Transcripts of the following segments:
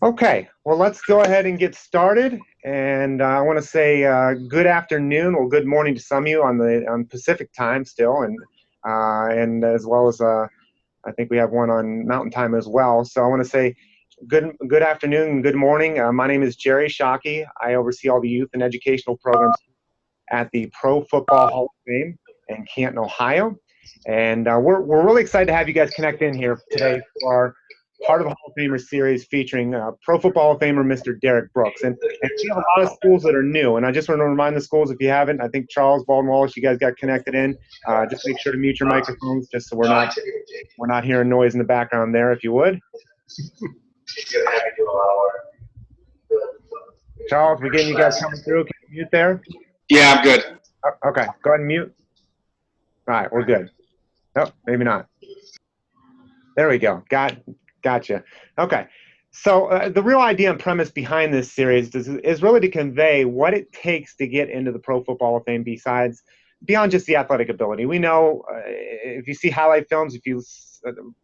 Okay, well, let's go ahead and get started. And I want to say good afternoon or good morning to some of you on Pacific time still, and as well as I think we have one on Mountain time as well. So I want to say good afternoon and good morning. My name is Jerry Shockey. I oversee all the youth and educational programs at the Pro Football Hall of Fame in Canton, Ohio. And we're really excited to have you guys connect in here today for our Part of the Hall of Famer series featuring Pro Football Hall of Famer Mr. Derrick Brooks. And we have a lot of schools that are new. And I just want to remind the schools, if you haven't, I think Charles, Baldwin Wallace, you guys got connected in. Just make sure to mute your microphones just so we're not hearing noise in the background there, if you would. Charles, we're getting you guys coming through. Can you mute there? Yeah, I'm good. Okay, go ahead and mute. All right, we're good. Nope, maybe not. There we go. Gotcha. Okay. So the real idea and premise behind this series is really to convey what it takes to get into the Pro Football Hall of Fame beyond just the athletic ability. We know if you see highlight films, if you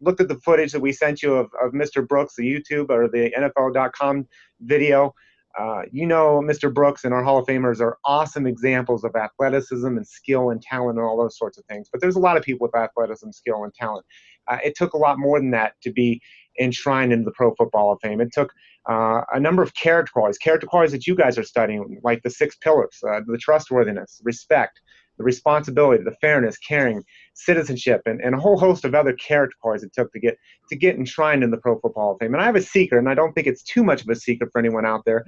looked at the footage that we sent you of Mr. Brooks, the YouTube or the NFL.com video, you know Mr. Brooks and our Hall of Famers are awesome examples of athleticism and skill and talent and all those sorts of things. But there's a lot of people with athleticism, skill, and talent. It took a lot more than that to be enshrined into the Pro Football Hall of Fame. It took a number of character qualities that you guys are studying, like the 6 pillars, the trustworthiness, respect, the responsibility, the fairness, caring, citizenship, and a whole host of other character qualities it took to get enshrined in the Pro Football Hall of Fame. And I have a secret, and I don't think it's too much of a secret for anyone out there.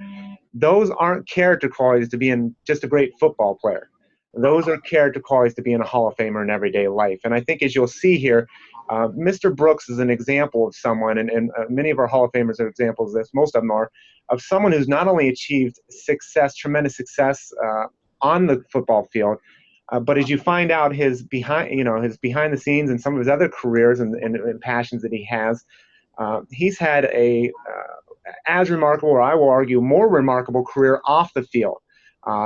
Those aren't character qualities to being just a great football player. Those are character qualities to being a Hall of Famer in everyday life. And I think as you'll see here, Mr. Brooks is an example of someone, and many of our Hall of Famers are examples of this, most of them are, of someone who's not only achieved tremendous success on the football field, but as you find out his behind the scenes and some of his other careers and passions that he has, he's had as remarkable, or I will argue, more remarkable career off the field.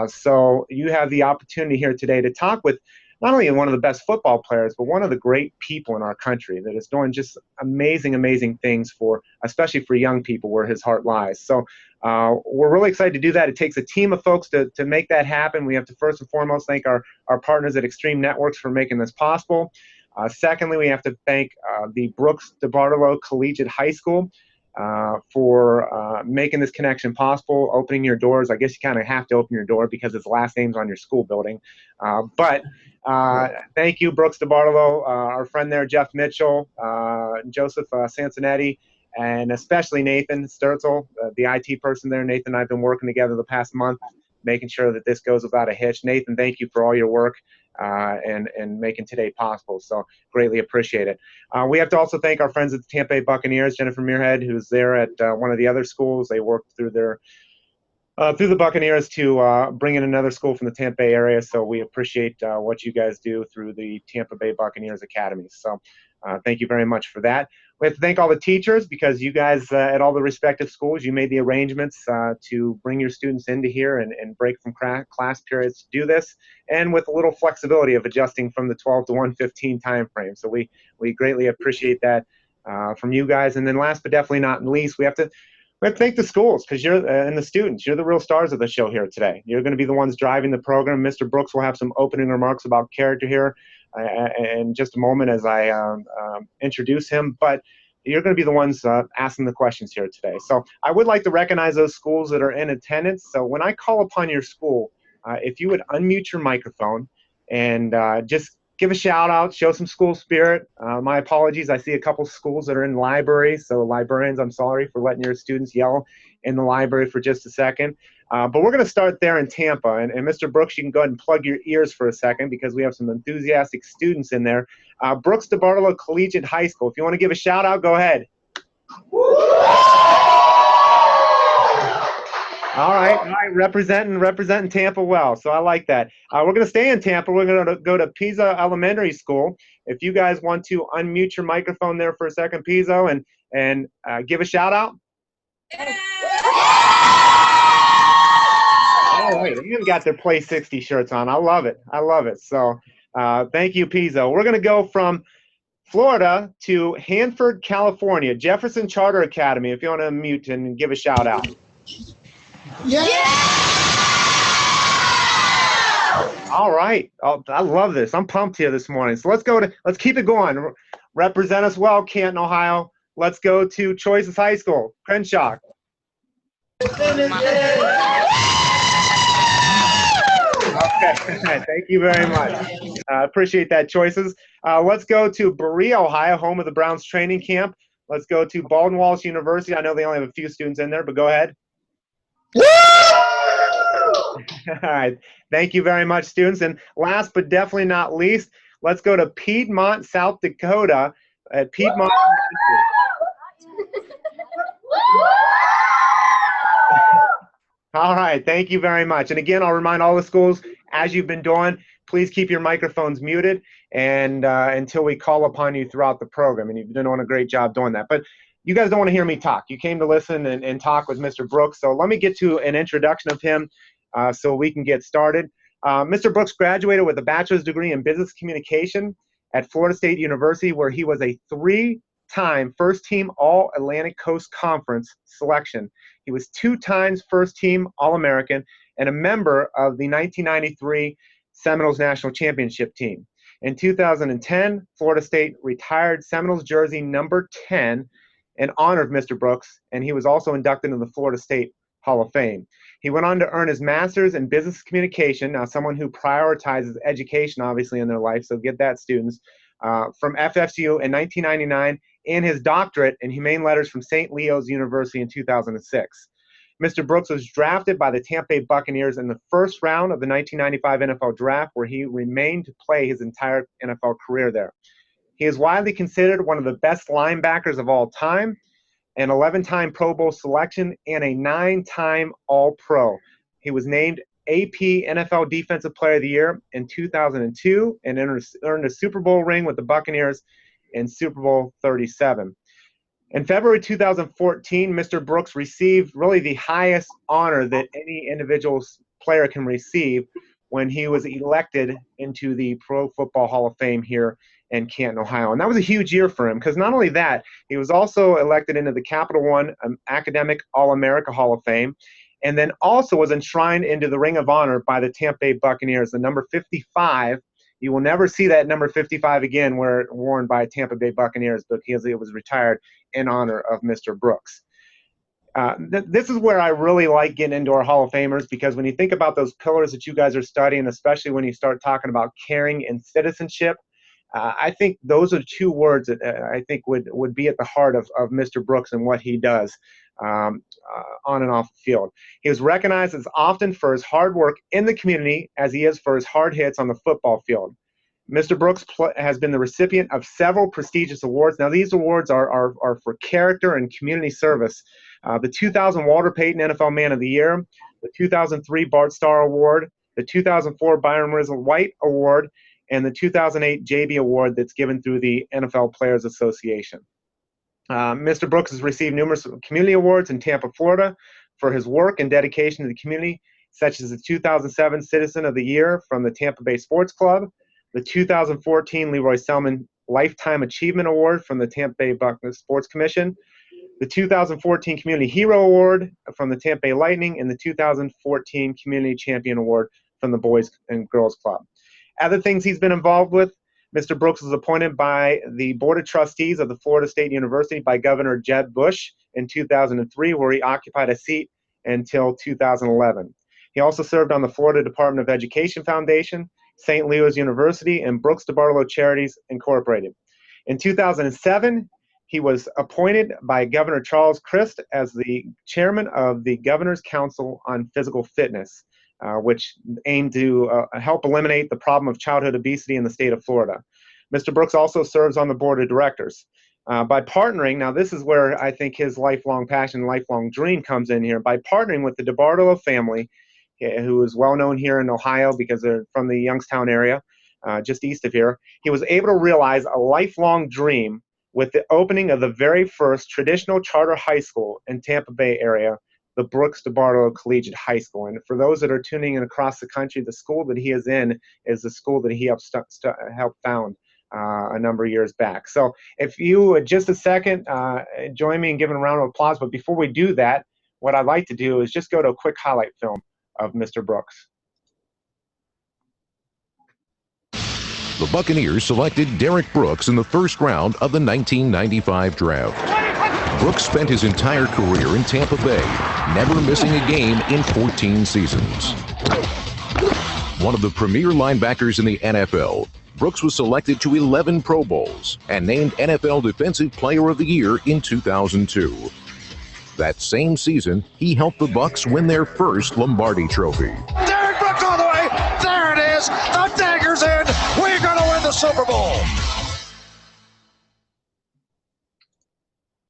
So you have the opportunity here today to talk with not only one of the best football players, but one of the great people in our country that is doing just amazing things especially for young people where his heart lies. So we're really excited to do that. It takes a team of folks to make that happen. We have to first and foremost thank our partners at Extreme Networks for making this possible. Secondly, we have to thank the Brooks DeBartolo Collegiate High School for making this connection possible, opening your doors. I guess you kind of have to open your door because his last name's on your school building. But thank you, Brooks DeBartolo, our friend there, Jeff Mitchell, Joseph Sansonetti, and especially Nathan Sturzel, the IT person there. Nathan and I have been working together the past month, making sure that this goes without a hitch. Nathan, thank you for all your work and making today possible. So greatly appreciate it. We have to also thank our friends at the Tampa Bay Buccaneers, Jennifer Muirhead, who's there at one of the other schools. They worked through the Buccaneers to bring in another school from the Tampa Bay area. So we appreciate what you guys do through the Tampa Bay Buccaneers Academy. So thank you very much for that. We have to thank all the teachers because you guys at all the respective schools, you made the arrangements to bring your students into here and break from class periods to do this, and with a little flexibility of adjusting from the 12 to 1:15 time frame. So we greatly appreciate that from you guys. And then last but definitely not least, we have to thank the schools because you're and the students. You're the real stars of the show here today. You're going to be the ones driving the program. Mr. Brooks will have some opening remarks about character here in just a moment as I introduce him. But you're going to be the ones asking the questions here today. So I would like to recognize those schools that are in attendance. So when I call upon your school, if you would unmute your microphone and just give a shout out, show some school spirit. My apologies. I see a couple schools that are in libraries. So librarians, I'm sorry for letting your students yell in the library for just a second. But we're going to start there in Tampa. And Mr. Brooks, you can go ahead and plug your ears for a second because we have some enthusiastic students in there. Brooks DeBartolo Collegiate High School. If you want to give a shout out, go ahead. All right, representing Tampa well. So I like that. We're going to stay in Tampa. We're going to go to Pizzo Elementary School. If you guys want to unmute your microphone there for a second, Pizzo, and give a shout out. All right, they even got their Play 60 shirts on. I love it. So Thank you, Pizzo. We're going to go from Florida to Hanford, California, Jefferson Charter Academy. If you want to mute and give a shout out. Yeah! All right. Oh, I love this. I'm pumped here this morning. So let's keep it going. Represent us well, Canton, Ohio. Let's go to Choices High School, Crenshaw. Okay. Thank you very much. Appreciate that, Choices. Let's go to Berea, Ohio, home of the Browns training camp. Let's go to Baldwin Wallace University. I know they only have a few students in there, but go ahead. All right. Thank you very much, students. And last but definitely not least, let's go to Piedmont, South Dakota at Piedmont. All right. Thank you very much. And again, I'll remind all the schools, as you've been doing, please keep your microphones muted and until we call upon you throughout the program. And you've been doing a great job doing that. But you guys don't want to hear me talk. You came to listen and talk with Mr. Brooks. So let me get to an introduction of him so we can get started. Mr. Brooks graduated with a bachelor's degree in business communication at Florida State University, where he was a three-time first-team All-Atlantic Coast Conference selection. He was 2 times first-team All-American and a member of the 1993 Seminoles National Championship team. In 2010, Florida State retired Seminoles jersey number 10 in honor of Mr. Brooks, and he was also inducted into the Florida State Hall of Fame. He went on to earn his master's in business communication, now someone who prioritizes education, obviously, in their life, so get that, students, from FFCU in 1999, and his doctorate in humane letters from St. Leo's University in 2006. Mr. Brooks was drafted by the Tampa Bay Buccaneers in the first round of the 1995 NFL Draft, where he remained to play his entire NFL career there. He is widely considered one of the best linebackers of all time, an 11-time Pro Bowl selection, and a 9-time All-Pro. He was named AP NFL Defensive Player of the Year in 2002 and earned a Super Bowl ring with the Buccaneers in Super Bowl 37. In February 2014, Mr. Brooks received really the highest honor that any individual player can receive when he was elected into the Pro Football Hall of Fame here in Canton, Ohio. And that was a huge year for him because not only that, he was also elected into the Capital One Academic All-America Hall of Fame, and then also was enshrined into the Ring of Honor by the Tampa Bay Buccaneers, the number 55. You will never see that number 55 again worn by Tampa Bay Buccaneers because it was retired in honor of Mr. Brooks. This is where I really like getting into our Hall of Famers, because when you think about those pillars that you guys are studying, especially when you start talking about caring and citizenship, I think those are 2 words that I think would be at the heart of Mr. Brooks and what he does on and off the field. He was recognized as often for his hard work in the community as he is for his hard hits on the football field. Mr. Brooks has been the recipient of several prestigious awards. Now, these awards are for character and community service. The 2000 Walter Payton NFL Man of the Year, the 2003 Bart Starr Award, the 2004 Byron Rizzle White Award, and the 2008 JB Award that's given through the NFL Players Association. Mr. Brooks has received numerous community awards in Tampa, Florida for his work and dedication to the community, such as the 2007 Citizen of the Year from the Tampa Bay Sports Club, the 2014 Leroy Selman Lifetime Achievement Award from the Tampa Bay Buccaneers Sports Commission, the 2014 Community Hero Award from the Tampa Bay Lightning, and the 2014 Community Champion Award from the Boys and Girls Club. Other things he's been involved with: Mr. Brooks was appointed by the Board of Trustees of the Florida State University by Governor Jeb Bush in 2003, where he occupied a seat until 2011. He also served on the Florida Department of Education Foundation, St. Leo's University, and Brooks DeBartolo Charities Incorporated. In 2007, he was appointed by Governor Charles Crist as the chairman of the Governor's Council on Physical Fitness, which aimed to help eliminate the problem of childhood obesity in the state of Florida. Mr. Brooks also serves on the board of directors. By partnering, now this is where I think his lifelong passion, lifelong dream comes in here, by partnering with the DeBartolo family, who is well known here in Ohio because they're from the Youngstown area, just east of here, he was able to realize a lifelong dream with the opening of the very first traditional charter high school in Tampa Bay area, the Brooks DeBartolo Collegiate High School. And for those that are tuning in across the country, the school that he is in is the school that he helped found a number of years back. So if you, just a second, join me in giving a round of applause. But before we do that, what I'd like to do is just go to a quick highlight film of Mr. Brooks. The Buccaneers selected Derrick Brooks in the first round of the 1995 draft. Brooks spent his entire career in Tampa Bay, never missing a game in 14 seasons. One of the premier linebackers in the NFL, Brooks was selected to 11 Pro Bowls and named NFL Defensive Player of the Year in 2002. That same season, he helped the Bucs win their first Lombardi Trophy. Derrick Brooks all the way. There it is. The dagger's in. We're going to win the Super Bowl.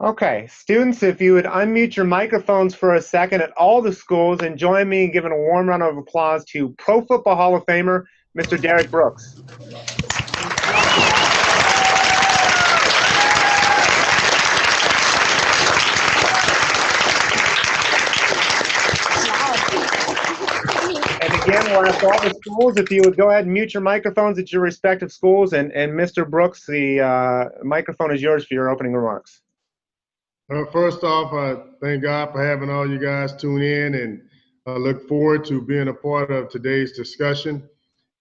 Okay, students, if you would unmute your microphones for a second at all the schools and join me in giving a warm round of applause to Pro Football Hall of Famer, Mr. Derrick Brooks. Again, we'll ask all the schools if you would go ahead and mute your microphones at your respective schools. And Mr. Brooks, the microphone is yours for your opening remarks. First off, thank God for having all you guys tune in, and I look forward to being a part of today's discussion.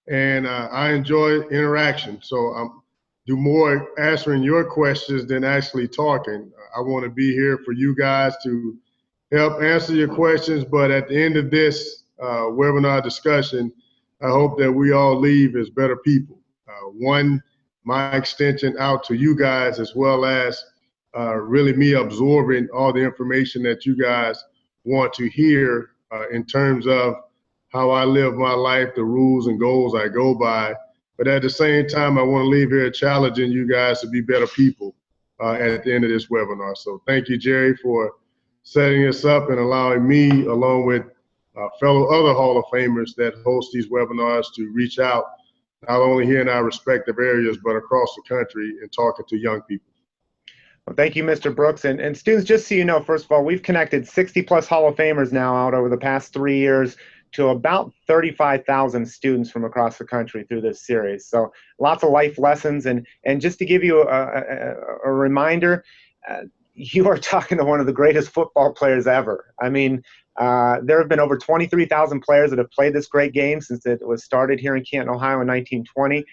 And I enjoy interaction, so I'm do more answering your questions than actually talking. I want to be here for you guys to help answer your questions, but at the end of this webinar discussion, I hope that we all leave as better people. One, my extension out to you guys, as well as really me absorbing all the information that you guys want to hear in terms of how I live my life, the rules and goals I go by. But at the same time, I want to leave here challenging you guys to be better people at the end of this webinar. So thank you, Jerry, for setting us up and allowing me, along with fellow other Hall of Famers that host these webinars, to reach out, not only here in our respective areas, but across the country and talking to young people. Well, thank you, Mr. Brooks. And students, just so you know, first of all, we've connected 60-plus Hall of Famers now out over the past 3 years to about 35,000 students from across the country through this series. So lots of life lessons. And just to give you a reminder, you are talking to one of the greatest football players ever. I mean, there have been over 23,000 players that have played this great game since it was started here in Canton, Ohio in 1920.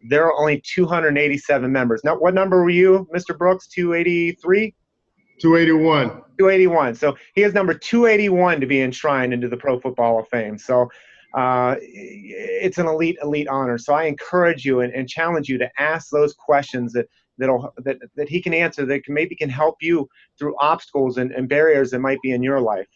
There are only 287 members. Now, what number were you, Mr. Brooks? 283? 281. 281. So he is number 281 to be enshrined into the Pro Football Hall of Fame. So it's an elite honor. So I encourage you and challenge you to ask those questions that he can answer, that maybe can help you through obstacles and barriers that might be in your life.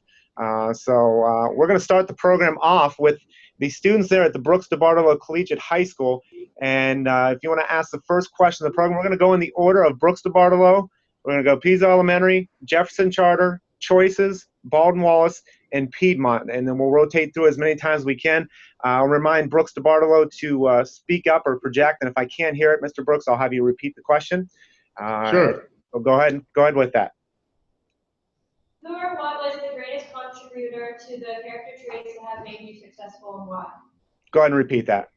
So we're going to start the program off with the students there at the Brooks DeBartolo Collegiate High School. And if you want to ask the first question of the program, we're going to go in the order of Brooks DeBartolo. We're going to go Pisa Elementary, Jefferson Charter, Choices, Baldwin Wallace, and Piedmont. And then we'll rotate through as many times as we can. I'll remind Brooks DeBartolo to speak up or project. And if I can't hear it, Mr. Brooks, I'll have you repeat the question. Sure. So go ahead with that. Who or what was the greatest contributor to the character traits that have made you successful, and why? Go ahead and repeat that.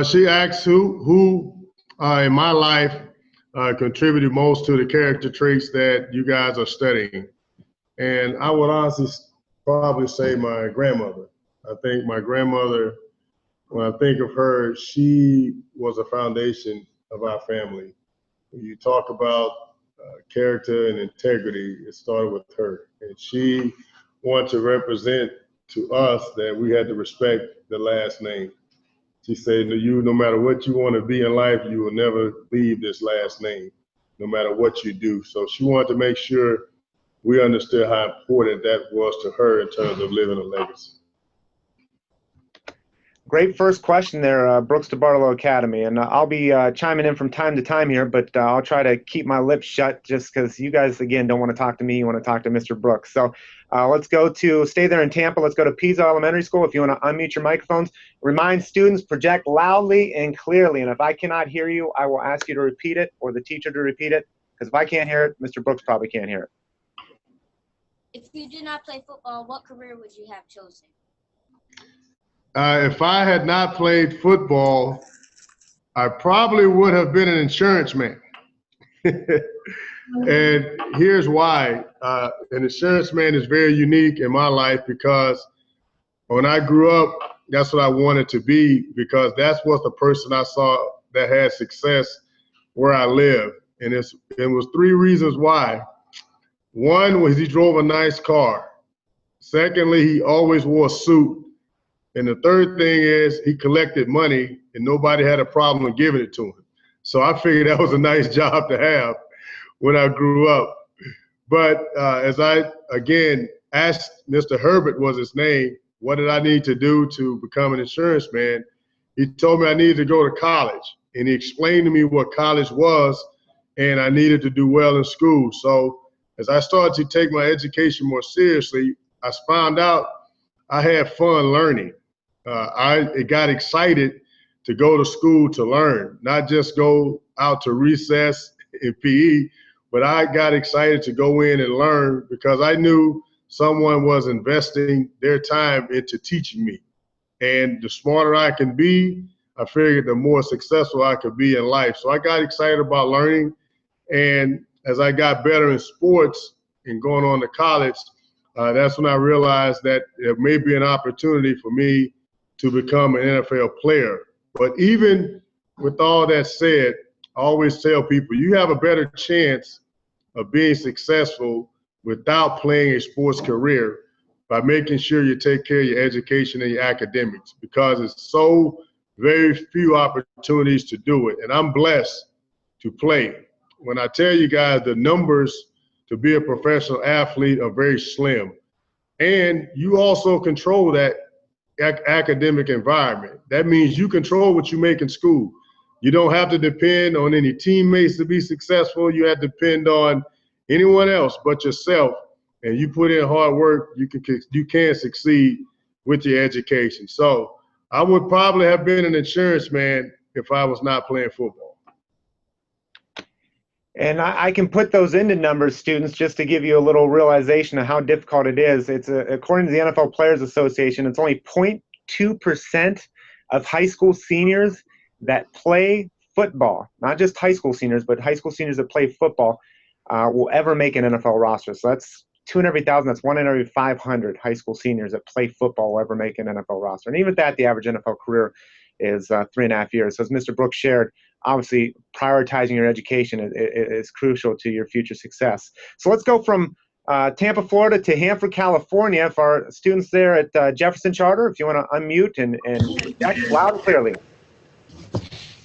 She asks who in my life contributed most to the character traits that you guys are studying. And I would honestly probably say my grandmother. I think my grandmother, when I think of her, she was a foundation of our family. When you talk about character and integrity, it started with her. And she wanted to represent to us that we had to respect the last name. She said, no matter what you want to be in life, you will never leave this last name, no matter what you do. So she wanted to make sure we understood how important that was to her in terms of living a legacy. Great first question there, Brooks DeBartolo Academy. And I'll be chiming in from time to time here, but I'll try to keep my lips shut just because you guys, again, don't want to talk to me. You want to talk to Mr. Brooks. So let's stay there in Tampa. Let's go to Pisa Elementary School. If you want to unmute your microphones, remind students, project loudly and clearly. And if I cannot hear you, I will ask you to repeat it or the teacher to repeat it. Because if I can't hear it, Mr. Brooks probably can't hear it. If you did not play football, what career would you have chosen? If I had not played football, I probably would have been an insurance man. And here's why. An insurance man is very unique in my life because when I grew up, that's what I wanted to be, because that's what the person I saw that had success where I live. And it was 3 reasons why. One was he drove a nice car. Secondly, he always wore a suit. And the third thing is he collected money and nobody had a problem with giving it to him. So I figured that was a nice job to have when I grew up. But as I, again, asked Mr. Herbert, was his name, what did I need to do to become an insurance man? He told me I needed to go to college. And he explained to me what college was, and I needed to do well in school. So as I started to take my education more seriously, I found out I had fun learning. I got excited to go to school to learn, not just go out to recess in PE, but I got excited to go in and learn because I knew someone was investing their time into teaching me. And the smarter I can be, I figured the more successful I could be in life. So I got excited about learning. And as I got better in sports and going on to college, that's when I realized that there may be an opportunity for me to become an NFL player. But even with all that said, I always tell people, you have a better chance of being successful without playing a sports career by making sure you take care of your education and your academics, because it's so very few opportunities to do it. And I'm blessed to play. When I tell you guys the numbers to be a professional athlete are very slim. And you also control that academic environment. That means you control what you make in school. You don't have to depend on any teammates to be successful. You have to depend on anyone else but yourself. And you put in hard work, you can succeed with your education. So I would probably have been an insurance man if I was not playing football. And I can put those into numbers, students, just to give you a little realization of how difficult it is. It's according to the NFL Players Association, it's only 0.2% of high school seniors that play football. Not just high school seniors, but high school seniors that play football will ever make an NFL roster. So that's 2 in every 1,000. That's 1 in every 500 high school seniors that play football will ever make an NFL roster. And even at that, the average NFL career is 3.5 years. So as Mr. Brooks shared, obviously prioritizing your education is crucial to your future success. So let's go from Tampa, Florida to Hanford, California for our students there at Jefferson Charter. If you want to unmute and project loud and clearly.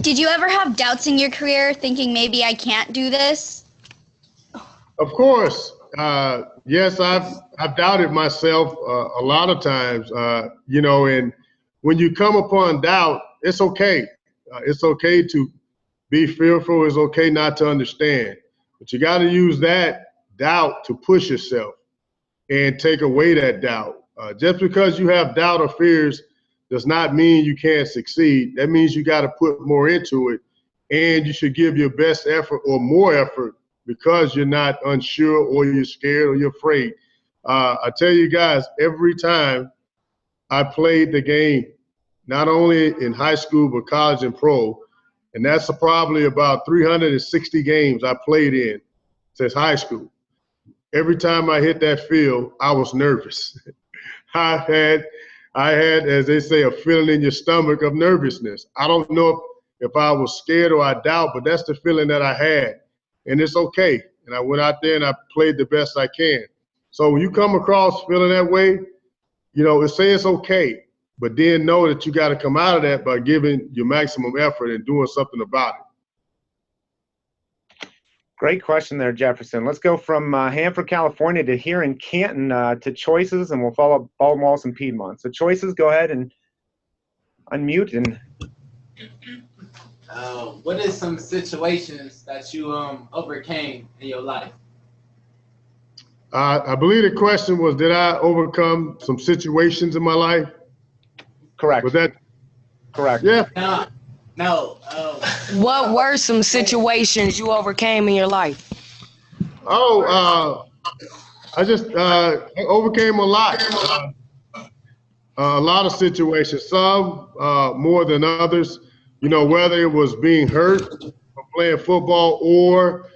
Did you ever have doubts in your career, thinking maybe I can't do this? Of course. Yes, I've doubted myself a lot of times, and when you come upon doubt, it's okay. It's okay to be fearful. It's okay not to understand. But you got to use that doubt to push yourself and take away that doubt. Just because you have doubt or fears does not mean you can't succeed. That means you got to put more into it, and you should give your best effort or more effort because you're not unsure or you're scared or you're afraid. I tell you guys, every time I played the game, not only in high school, but college and pro, and that's probably about 360 games I played in since high school. Every time I hit that field, I was nervous. I had, as they say, a feeling in your stomach of nervousness. I don't know if I was scared or I doubt, but that's the feeling that I had. And it's okay. And I went out there and I played the best I can. So when you come across feeling that way, say it's okay, but then know that you got to come out of that by giving your maximum effort and doing something about it. Great question there, Jefferson. Let's go from Hanford, California to here in Canton to Choices, and we'll follow Baltimore and Piedmont. So Choices, go ahead and unmute. And what is some situations that you overcame in your life? I believe the question was, did I overcome some situations in my life? Correct. Was that correct? Yeah. No. What were some situations you overcame in your life? I overcame a lot of situations, some more than others, whether it was being hurt from playing football or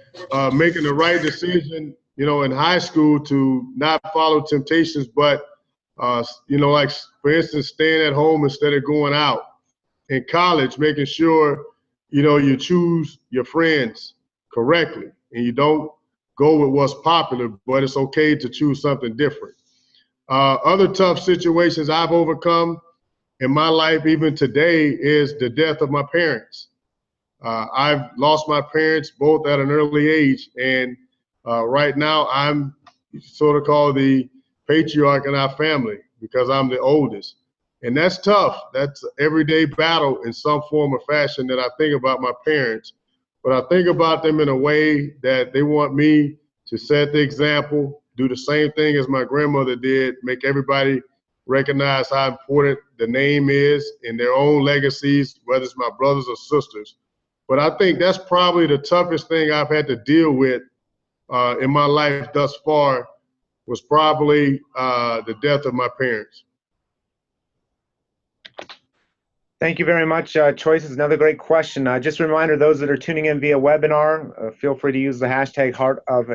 making the right decision, in high school to not follow temptations, but, like, for instance, staying at home instead of going out. In college, making sure, you choose your friends correctly and you don't go with what's popular, but it's okay to choose something different. Other tough situations I've overcome in my life, even today, is the death of my parents. I've lost my parents both at an early age, and right now I'm sort of called the patriarch in our family because I'm the oldest. And that's tough. That's an everyday battle in some form or fashion that I think about my parents. But I think about them in a way that they want me to set the example, do the same thing as my grandmother did, make everybody recognize how important the name is in their own legacies, whether it's my brothers or sisters. But I think that's probably the toughest thing I've had to deal with in my life thus far, was probably the death of my parents. Thank you very much. Choice is another great question. Just a reminder, those that are tuning in via webinar, feel free to use the hashtag Heart of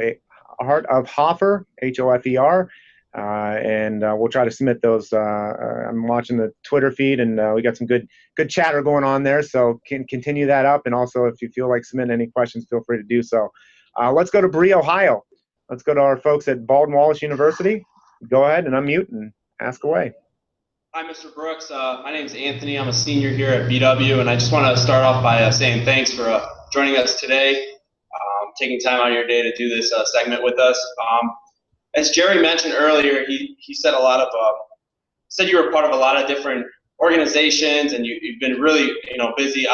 Hofer, Hofer, and we'll try to submit those. I'm watching the Twitter feed, and we got some good chatter going on there, so can continue that up. And also, if you feel like submitting any questions, feel free to do so. Let's go to Bree, Ohio. Let's go to our folks at Baldwin Wallace University. Go ahead and unmute and ask away. Hi, Mr. Brooks. My name is Anthony. I'm a senior here at BW, and I just want to start off by saying thanks for joining us today, taking time out of your day to do this segment with us. As Jerry mentioned earlier, he said a lot of said you were part of a lot of different organizations, and you've been really busy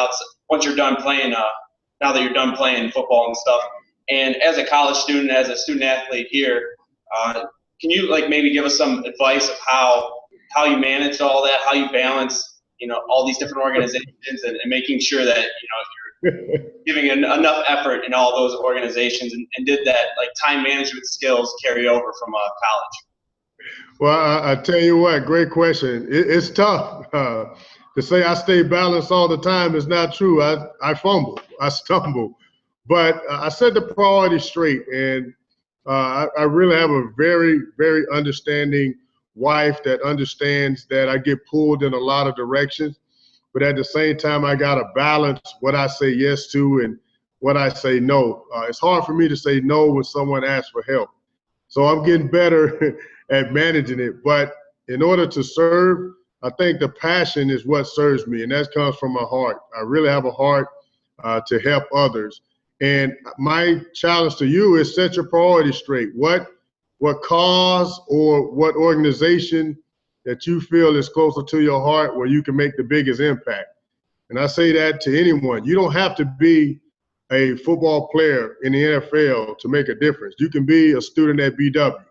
once you're done playing. Now that you're done playing football and stuff, and as a college student, as a student athlete here, can you maybe give us some advice of how you manage all that, how you balance, all these different organizations and making sure that, you're giving enough effort in all those organizations and did that time management skills carry over from college? Well, I tell you what, great question. It's tough. To say I stay balanced all the time is not true. I fumble, I stumble, but I set the priorities straight. And I really have a very, very understanding wife that understands that I get pulled in a lot of directions, but at the same time, I got to balance what I say yes to and what I say no. It's hard for me to say no when someone asks for help. So I'm getting better at managing it. But in order to serve, I think the passion is what serves me, and that comes from my heart. I really have a heart to help others. And my challenge to you is set your priorities straight. What cause or what organization that you feel is closer to your heart where you can make the biggest impact. And I say that to anyone. You don't have to be a football player in the NFL to make a difference. You can be a student at BW.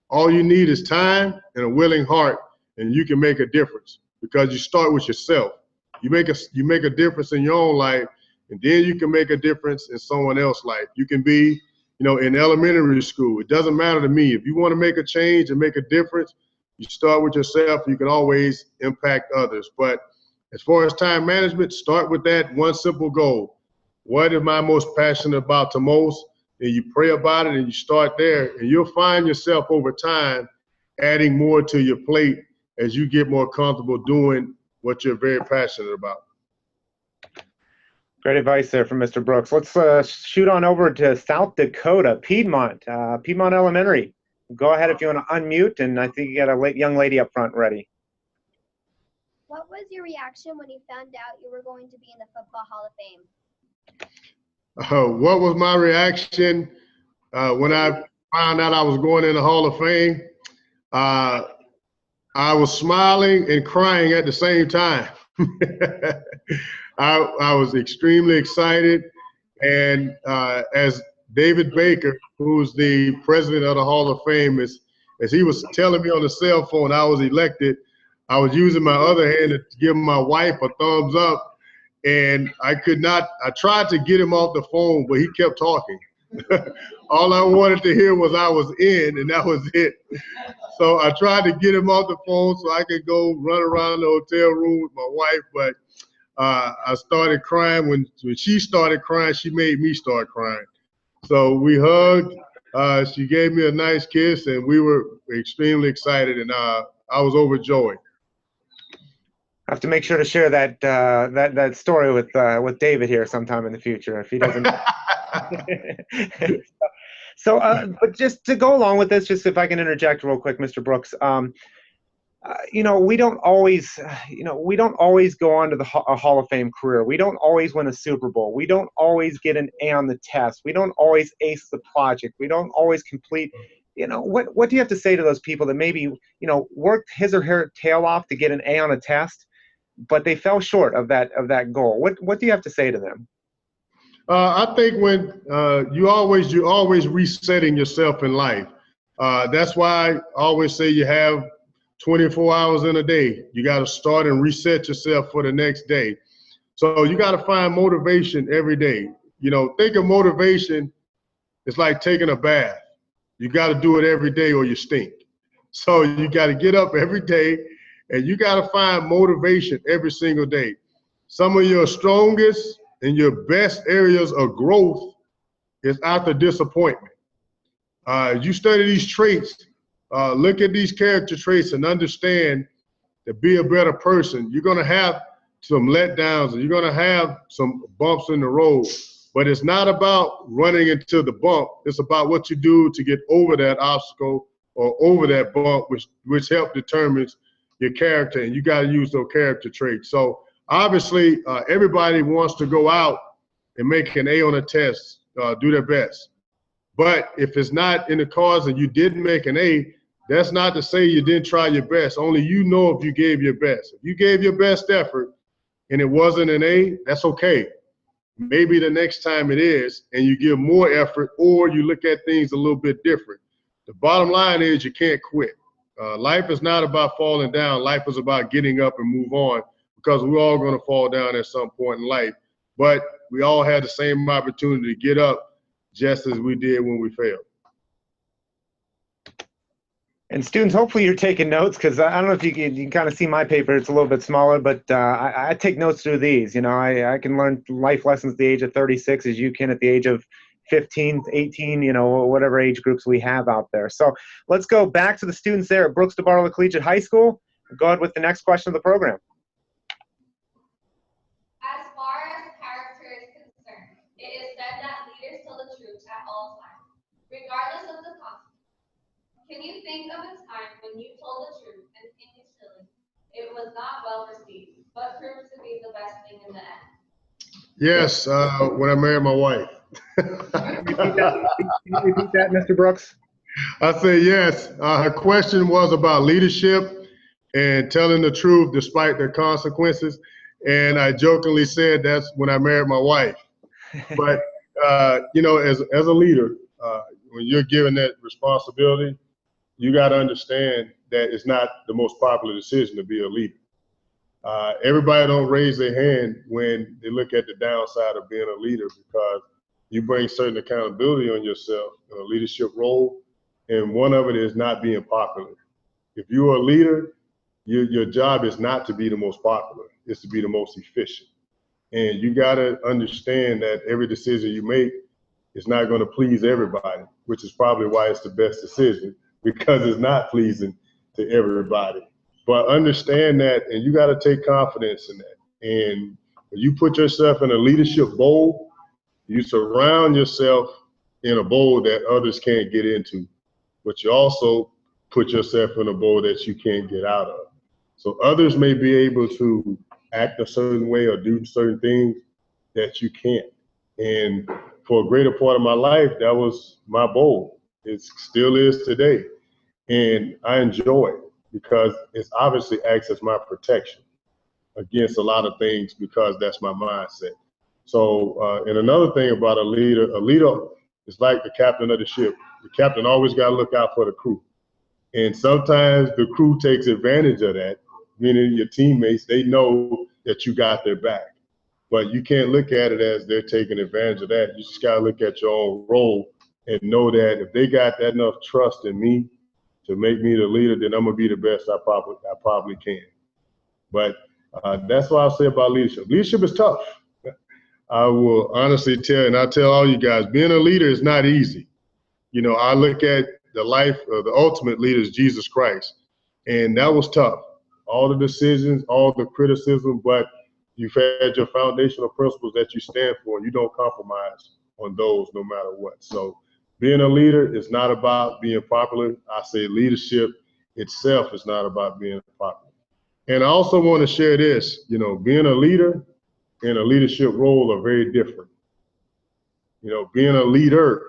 All you need is time and a willing heart, and you can make a difference because you start with yourself. You make a difference in your own life, and then you can make a difference in someone else's life. You can be in elementary school. It doesn't matter to me. If you want to make a change and make a difference, you start with yourself. You can always impact others. But as far as time management, start with that one simple goal. What am I most passionate about the most? And you pray about it and you start there, and you'll find yourself over time adding more to your plate as you get more comfortable doing what you're very passionate about. Great advice there from Mr. Brooks. Let's shoot on over to South Dakota, Piedmont Elementary. Go ahead if you want to unmute, and I think you got a young lady up front ready. What was your reaction when you found out you were going to be in the Football Hall of Fame? What was my reaction when I found out I was going in the Hall of Fame? I was smiling and crying at the same time. I was extremely excited, and as David Baker, who's the president of the Hall of Fame, as he was telling me on the cell phone I was elected, I was using my other hand to give my wife a thumbs up, and I tried to get him off the phone, but he kept talking. All I wanted to hear was I was in, and that was it. So I tried to get him off the phone so I could go run around the hotel room with my wife, but I started crying. When she started crying, she made me start crying. So we hugged. She gave me a nice kiss, and we were extremely excited, and I was overjoyed. I have to make sure to share that story with David here sometime in the future if he doesn't. So, but just to go along with this, just if I can interject real quick, Mr. Brooks, we don't always go on to a Hall of Fame career. We don't always win a Super Bowl. We don't always get an A on the test. We don't always ace the project. We don't always complete. What do you have to say to those people that maybe, worked his or her tail off to get an A on a test, but they fell short of that goal? What do you have to say to them? I think when you're always resetting yourself in life. That's why I always say you have 24 hours in a day. You got to start and reset yourself for the next day. So you got to find motivation every day. Think of motivation. It's like taking a bath. You got to do it every day or you stink. So you got to get up every day and you got to find motivation every single day. Some of your strongest and your best areas of growth is after disappointment. You study these traits, look at these character traits and understand to be a better person. You're gonna have some letdowns and you're gonna have some bumps in the road, but it's not about running into the bump. It's about what you do to get over that obstacle or over that bump, which help determines your character, and you gotta use those character traits. So obviously, everybody wants to go out and make an A on a test, do their best. But if it's not in the cards and you didn't make an A, that's not to say you didn't try your best. Only you know if you gave your best. If you gave your best effort and it wasn't an A, that's okay. Maybe the next time it is, and you give more effort, or you look at things a little bit different. The bottom line is you can't quit. Life is not about falling down. Life is about getting up and move on, because we're all going to fall down at some point in life. But we all had the same opportunity to get up just as we did when we failed. And students, hopefully you're taking notes, because I don't know if you can kind of see my paper. It's a little bit smaller, but I take notes through these. I can learn life lessons at the age of 36 as you can at the age of 15, 18, whatever age groups we have out there. So let's go back to the students there at Brooks DeBartolo Collegiate High School. Go ahead with the next question of the program. As far as character is concerned, it is said that leaders tell the truth at all times, regardless of the consequences. Can you think of a time when you told the truth and initially it was not well received, but proved to be the best thing in the end? Yes, when I married my wife. Can you repeat that, Mr. Brooks? I say yes. Her question was about leadership and telling the truth despite the consequences. And I jokingly said that's when I married my wife. But, as a leader, when you're given that responsibility, you got to understand that it's not the most popular decision to be a leader. Everybody don't raise their hand when they look at the downside of being a leader, because you bring certain accountability on yourself in a leadership role, and one of it is not being popular. If you're a leader, your job is not to be the most popular, it's to be the most efficient. And you got to understand that every decision you make is not going to please everybody, which is probably why it's the best decision, because it's not pleasing to everybody. But understand that, and you got to take confidence in that. And when you put yourself in a leadership bowl, you surround yourself in a bowl that others can't get into, but you also put yourself in a bowl that you can't get out of. So others may be able to act a certain way or do certain things that you can't. And for a greater part of my life, that was my bowl. It still is today. And I enjoy it because it's obviously acts as my protection against a lot of things, because that's my mindset. So, and another thing about a leader is like the captain of the ship. The captain always got to look out for the crew. And sometimes the crew takes advantage of that, meaning your teammates, they know that you got their back. But you can't look at it as they're taking advantage of that. You just got to look at your own role and know that if they got that enough trust in me to make me the leader, then I'm gonna be the best I probably can. But that's what I'll say about leadership. Leadership is tough. I will honestly tell, and I tell all you guys, being a leader is not easy. You know, I look at the life of the ultimate leader is Jesus Christ, and that was tough. All the decisions, all the criticism, but you've had your foundational principles that you stand for, and you don't compromise on those no matter what. So being a leader is not about being popular. I say leadership itself is not about being popular. And I also want to share this, you know, being a leader and a leadership role are very different. You know, being a leader,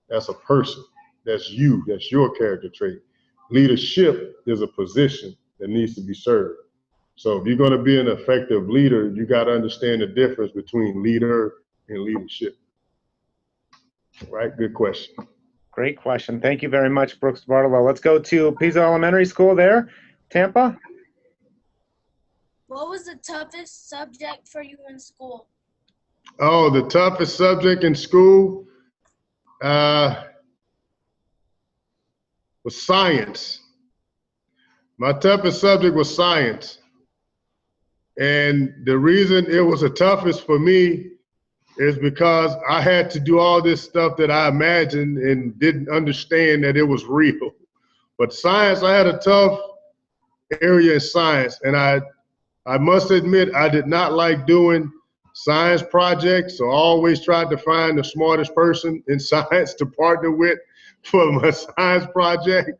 that's a person, that's you, that's your character trait. Leadership is a position that needs to be served. So if you're going to be an effective leader, you got to understand the difference between leader and leadership. Right? Good question. Great question. Thank you very much, Brooks Bartolo. Let's go to Pisa Elementary School there, Tampa. What was the toughest subject for you in school? Oh, the toughest subject in school was science. My toughest subject was science. And the reason it was the toughest for me is because I had to do all this stuff that I imagined and didn't understand that it was real. But science, I had a tough area in science, and I must admit I did not like doing science projects, so I always tried to find the smartest person in science to partner with for my science project.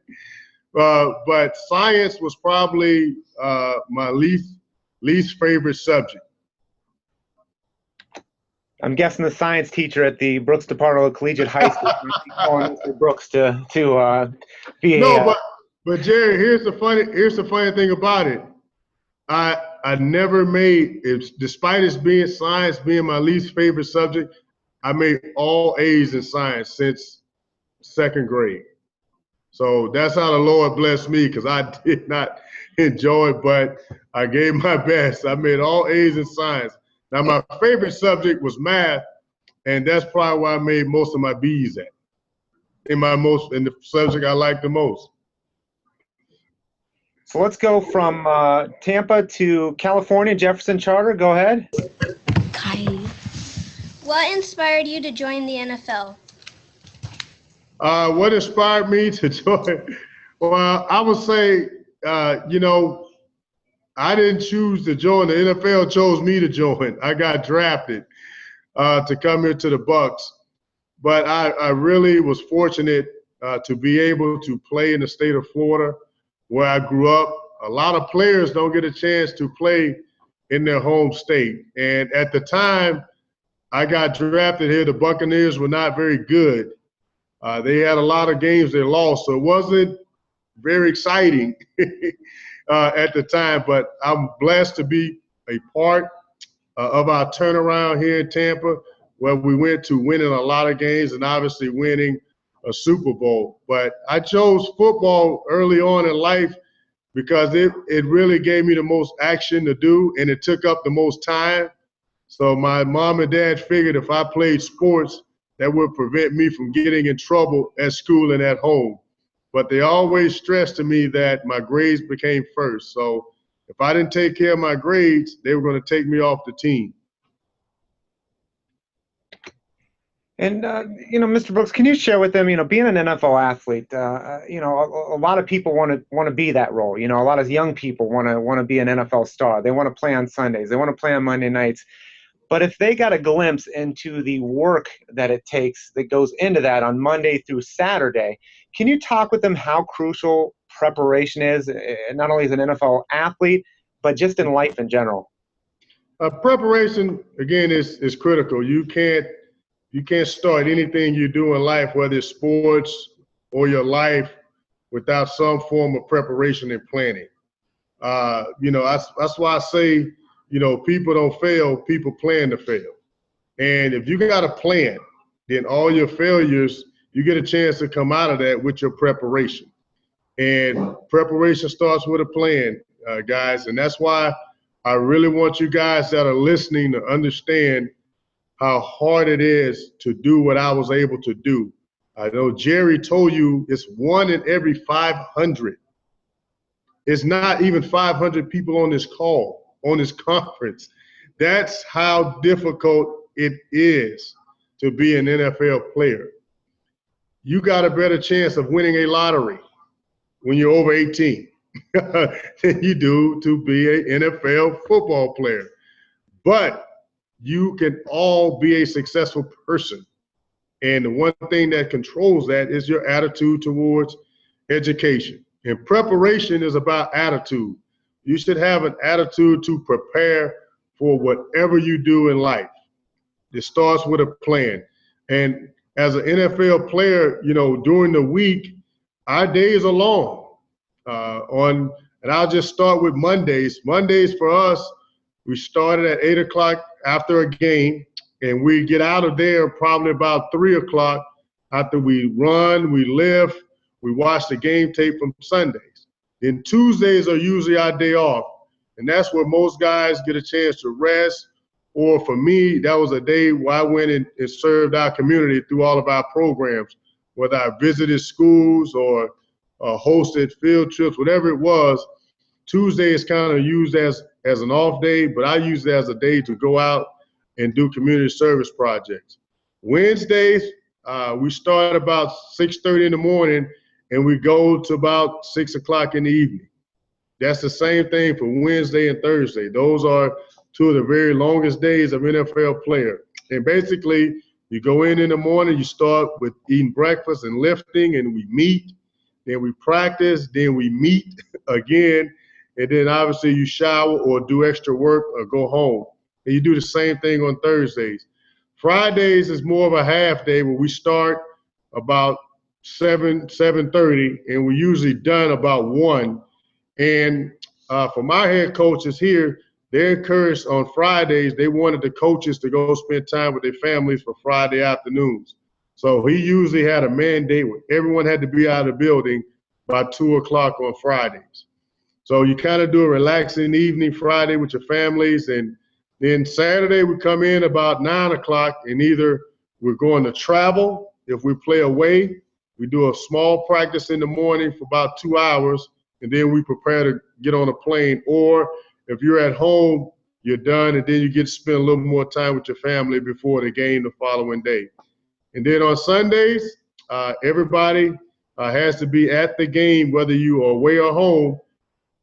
But science was probably my least favorite subject. I'm guessing the science teacher at the Brooks DeParlo Collegiate High School calling Mr. Brooks to be no, but Jerry, here's the funny thing about it. I never made it, despite it being science being my least favorite subject, I made all A's in science since 2nd grade. So that's how the Lord blessed me, because I did not enjoy it, but I gave my best. I made all A's in science. Now, my favorite subject was math, and that's probably why I made most of my B's at, in the subject I liked the most. So let's go from Tampa to California, Jefferson Charter. Go ahead. What inspired you to join the NFL? What inspired me to join? Well, I would say, you know, I didn't choose to join. The NFL chose me to join. I got drafted to come here to the Bucks. But I really was fortunate to be able to play in the state of Florida, where I grew up. A lot of players don't get a chance to play in their home state. And at the time I got drafted here, the Buccaneers were not very good. They had a lot of games they lost, so it wasn't very exciting at the time. But I'm blessed to be a part of our turnaround here in Tampa, where we went to winning a lot of games and obviously winning a Super Bowl. But I chose football early on in life because it really gave me the most action to do, and it took up the most time. So my mom and dad figured if I played sports, that would prevent me from getting in trouble at school and at home. But they always stressed to me that my grades became first. So if I didn't take care of my grades, they were going to take me off the team. And, you know, Mr. Brooks, can you share with them, you know, being an NFL athlete, you know, a lot of people want to be that role. You know, a lot of young people want to be an NFL star. They want to play on Sundays. They want to play on Monday nights. But if they got a glimpse into the work that it takes that goes into that on Monday through Saturday, can you talk with them how crucial preparation is, not only as an NFL athlete, but just in life in general? Preparation, again, is critical. You can't start anything you do in life, whether it's sports or your life, without some form of preparation and planning. You know, that's why I say, you know, people don't fail, people plan to fail. And if you got a plan, then all your failures, you get a chance to come out of that with your preparation. And preparation starts with a plan, guys. And that's why I really want you guys that are listening to understand how hard it is to do what I was able to do. I know Jerry told you it's 1 in every 500. It's not even 500 people on this call, on this conference. That's how difficult it is to be an NFL player. You got a better chance of winning a lottery when you're over 18 than you do to be an NFL football player. But you can all be a successful person. And the one thing that controls that is your attitude towards education. And preparation is about attitude. You should have an attitude to prepare for whatever you do in life. It starts with a plan. And as an NFL player, you know, during the week, our days are long. And I'll just start with Mondays. Mondays for us, we started at 8 o'clock after a game, and we get out of there probably about 3 o'clock after we run, we lift, we watch the game tape from Sundays. Then Tuesdays are usually our day off, and that's where most guys get a chance to rest. Or for me, that was a day where I went and served our community through all of our programs, whether I visited schools or hosted field trips, whatever it was. Tuesday is kind of used as an off day, but I use it as a day to go out and do community service projects. Wednesdays, we start about 6:30 in the morning and we go to about 6 o'clock in the evening. That's the same thing for Wednesday and Thursday. Those are two of the very longest days of NFL player. And basically, you go in the morning, you start with eating breakfast and lifting, and we meet, then we practice, then we meet again, and then obviously you shower or do extra work or go home. And you do the same thing on Thursdays. Fridays is more of a half day where we start about 7:30, and we're usually done about 1. And for my head coaches here, they're encouraged on Fridays. They wanted the coaches to go spend time with their families for Friday afternoons. So he usually had a mandate where everyone had to be out of the building by 2 o'clock on Fridays. So you kind of do a relaxing evening Friday with your families, and then Saturday we come in about 9 o'clock, and either we're going to travel. If we play away, we do a small practice in the morning for about 2 hours, and then we prepare to get on a plane. Or if you're at home, you're done, and then you get to spend a little more time with your family before the game the following day. And then on Sundays, everybody has to be at the game, whether you are away or home,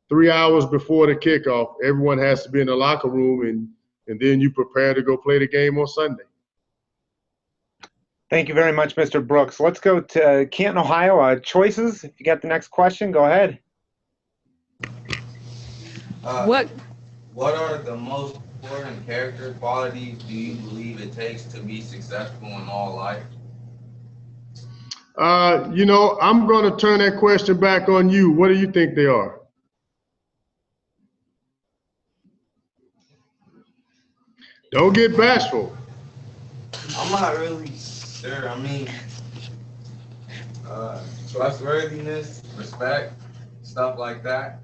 3 hours before the kickoff. Everyone has to be in the locker room, and then you prepare to go play the game on Sunday. Thank you very much, Mr. Brooks. Let's go to Canton, Ohio. Choices, if you got the next question, go ahead. What are the most important character qualities do you believe it takes to be successful in all life? You know, I'm going to turn that question back on you. What do you think they are? Don't get bashful. I'm not really sure. I mean, trustworthiness, respect, stuff like that.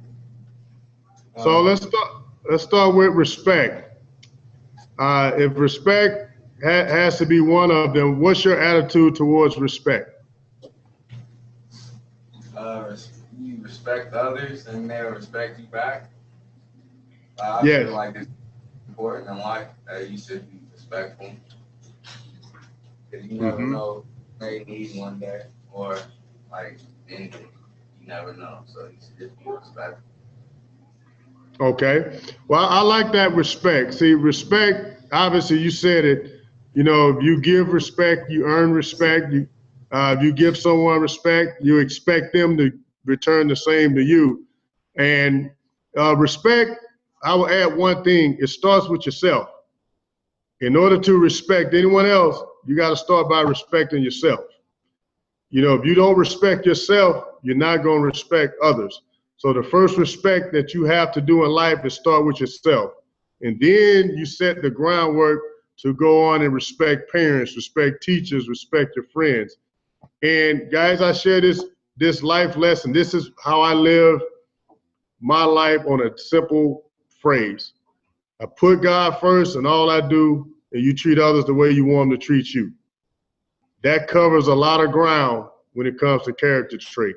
So let's start with respect. If respect has to be one of them, what's your attitude towards respect? You respect others and they'll respect you back. I Yes. feel like it's important in life that you should be respectful. Because you never know, you may need one day, or like anything, you never know. So you should just be respectful. Okay. Well, I like that respect. See, respect, obviously you said it, you know, if you give respect, you earn respect. If you give someone respect, you expect them to return the same to you. And respect, I will add one thing, it starts with yourself. In order to respect anyone else, you got to start by respecting yourself. You know, if you don't respect yourself, you're not going to respect others. So the first respect that you have to do in life is start with yourself. And then you set the groundwork to go on and respect parents, respect teachers, respect your friends. And guys, I share this life lesson. This is how I live my life on a simple phrase. I put God first in all I do, and you treat others the way you want them to treat you. That covers a lot of ground when it comes to character trait.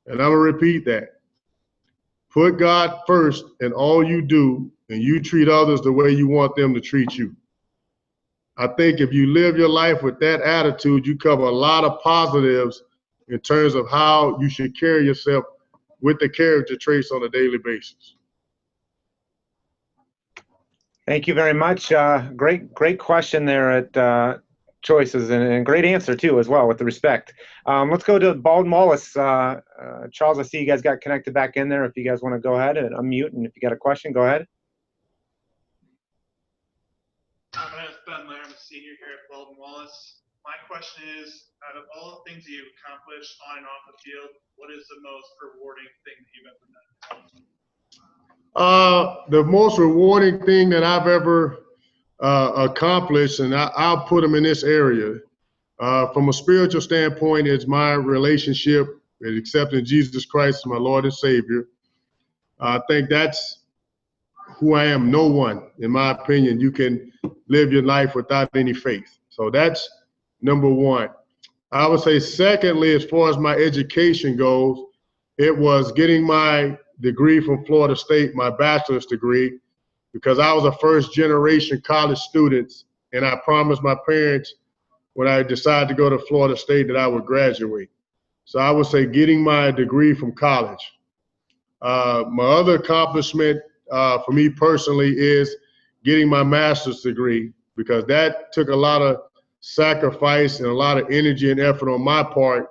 And I'm going to repeat that. Put God first in all you do, and you treat others the way you want them to treat you. I think if you live your life with that attitude, you cover a lot of positives in terms of how you should carry yourself with the character traits on a daily basis. Thank you very much. Great question there at Choices, and great answer too as well with the respect. Let's go to Bald Wallace. Charles, I see you guys got connected back in there. If you guys want to go ahead and unmute, and if you got a question, go ahead. My name is Ben Lair. I'm a senior here at Bald Wallace. My question is, out of all the things that you've accomplished on and off the field, what is the most rewarding thing that you've ever done? The most rewarding thing that I've ever accomplished, and I'll put them in this area, from a spiritual standpoint, is my relationship with accepting Jesus Christ as my Lord and Savior. I think that's who I am. No one, in my opinion, you can live your life without any faith. So that's number one. I would say secondly, as far as my education goes, it was getting my degree from Florida State, my bachelor's degree, because I was a first generation college student, and I promised my parents when I decided to go to Florida State that I would graduate. So I would say getting my degree from college. My other accomplishment for me personally is getting my master's degree, because that took a lot of sacrifice and a lot of energy and effort on my part,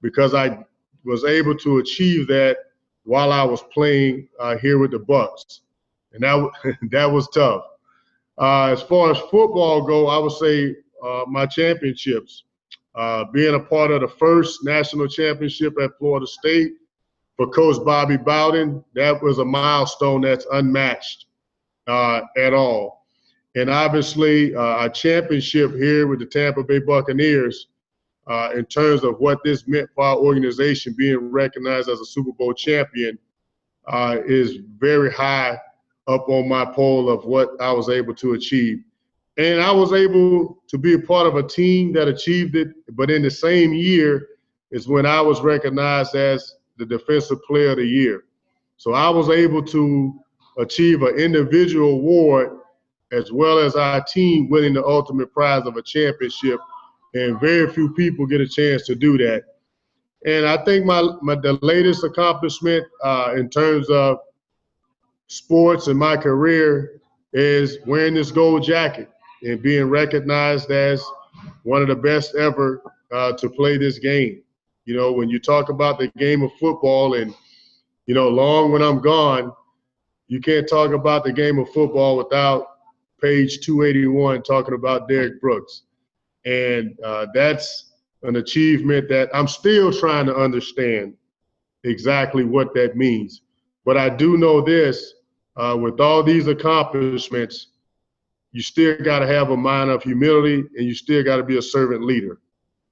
because I was able to achieve that while I was playing here with the Bucks. And that was tough. As far as football go, I would say my championships, being a part of the first national championship at Florida State for Coach Bobby Bowden, that was a milestone that's unmatched at all. And obviously a championship here with the Tampa Bay Buccaneers, in terms of what this meant for our organization, being recognized as a Super Bowl champion, is very high up on my pole of what I was able to achieve. And I was able to be a part of a team that achieved it, but in the same year is when I was recognized as the Defensive Player of the Year. So I was able to achieve an individual award as well as our team winning the ultimate prize of a championship, and very few people get a chance to do that. And I think the latest accomplishment in terms of sports and my career is wearing this gold jacket and being recognized as one of the best ever to play this game. You know, when you talk about the game of football, and, you know, long when I'm gone, you can't talk about the game of football without page 281 talking about Derrick Brooks. And that's an achievement that I'm still trying to understand exactly what that means. But I do know this, with all these accomplishments, you still got to have a mind of humility, and you still got to be a servant leader.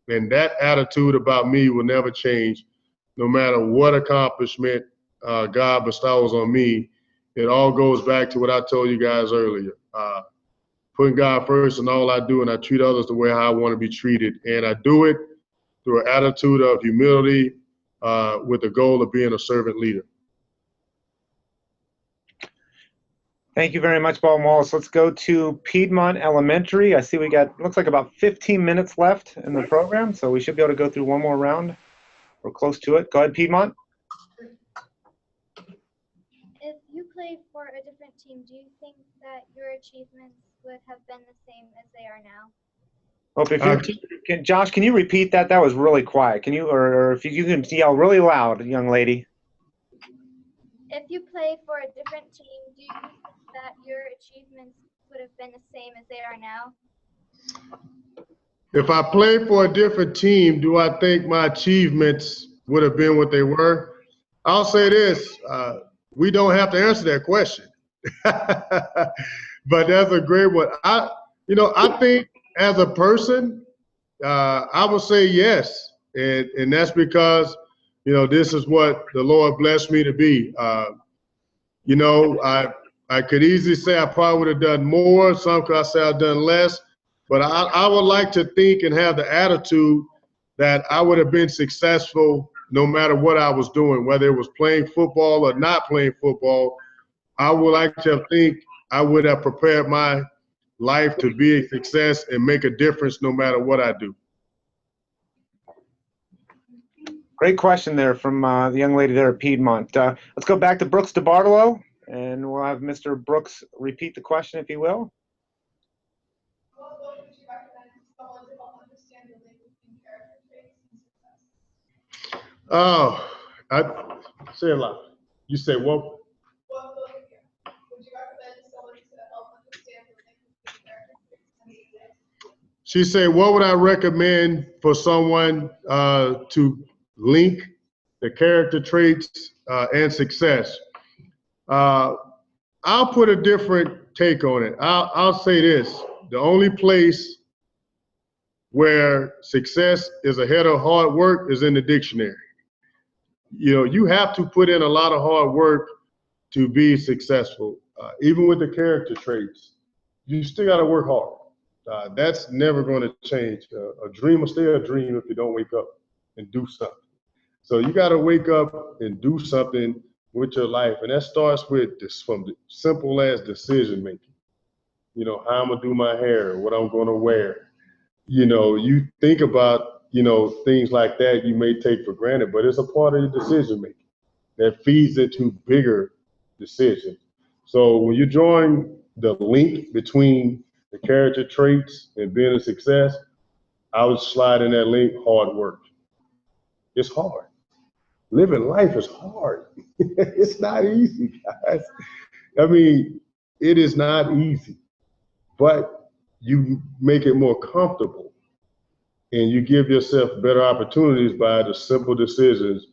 And that attitude about me will never change, no matter what accomplishment God bestows on me. It all goes back to what I told you guys earlier. Putting God first in all I do, and I treat others the way I want to be treated. And I do it through an attitude of humility with the goal of being a servant leader. Thank you very much, Bald Wallace. Let's go to Piedmont Elementary. I see we got, looks like about 15 minutes left in the program, so we should be able to go through one more round. We're close to it. Go ahead, Piedmont. If you played for a different team, do you think that your achievements would have been the same as they are now? Well, if Josh, can you repeat that? That was really quiet. Can you, or if you can yell really loud, young lady. If you play for a different team, do you think that your achievements would have been the same as they are now? If I played for a different team, do I think my achievements would have been what they were? I'll say this, we don't have to answer that question. But that's a great one. I think as a person, I would say yes. And that's because, this is what the Lord blessed me to be. I could easily say I probably would have done more. Some could I say I've done less. But I would like to think and have the attitude that I would have been successful no matter what I was doing, whether it was playing football or not playing football. I would like to think I would have prepared my life to be a success and make a difference no matter what I do. Great question there from the young lady there at Piedmont. Let's go back to Brooks DeBartolo, and we'll have Mr. Brooks repeat the question, if he will. What would you recommend to someone to help understand the link between character traits and success? Oh, I say a lot. You say what? What book would you recommend to someone to help understand the link between character traits and success? She said, what would I recommend for someone to link the character traits and success? I'll put a different take on it. I'll say this. The only place where success is ahead of hard work is in the dictionary. You know, you have to put in a lot of hard work to be successful. Even with the character traits, you still got to work hard. That's never going to change. A dream will stay a dream if you don't wake up and do something. So you got to wake up and do something with your life. And that starts with this, from the simple as decision making. You know, how I'm going to do my hair, what I'm going to wear. You know, you think about, you know, things like that you may take for granted, but it's a part of your decision making that feeds into bigger decisions. So when you're drawing the link between the character traits and being a success, I would slide in that link, hard work. It's hard. Living life is hard. It's not easy, guys. I mean, it is not easy, but you make it more comfortable and you give yourself better opportunities by the simple decisions